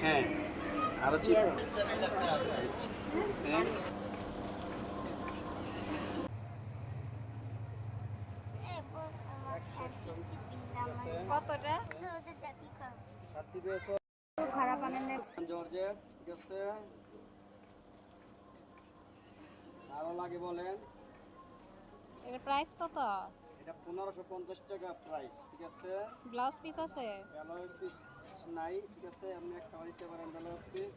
হ্যাঁ আরো chip same কতটা সাতটি পেয়েছো খারাপ আনেন জর্জেট ঠিক আছে আরো লাগে বলেন এর প্রাইস কত? এটা 1550 টাকা প্রাইস ঠিক আছে ব্লাউজ পিস আছে? ব্লাউজ পিস নাই ঠিক আছে আপনি একটা দিতে পারেন ব্লাউজ পিস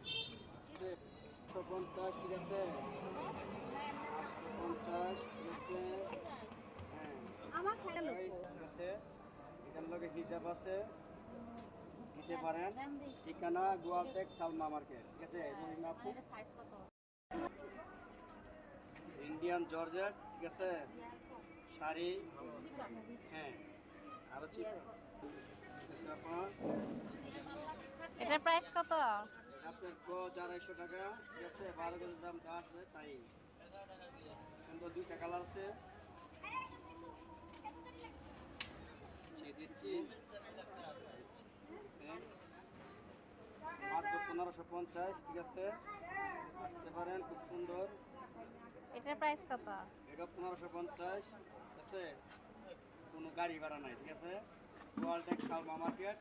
150 ঠিক আছে 850 ঠিক আছে হ্যাঁ আমার ছেলে ঠিক আছে এখান লগে হিজাব আছে দিতে পারেন ঠিকানা গোয়ালটেক সালমা মার্কেট ঠিক আছে রহিমাপুর সাইজ কত? ইন্ডিয়ান জর্জেট ঠিক আছে শাড়ি হ্যাঁ আরো চিপ ঠিক আছে আপনার এটার প্রাইস কত? আপনার গজ 250 টাকা ঠিক আছে 12 গজের দাম যা আছে তাই সুন্দর দুইটা কালার আছে দিচ্ছি মাত্র 1550 ঠিক আছে আসতে পারেন খুব সুন্দর এটার প্রাইস কত? এটা 1550 ঠিক আছে কোনো গাড়ি ভাড়া নাই ঠিক আছে গোয়ালটেক সালমা মার্কেট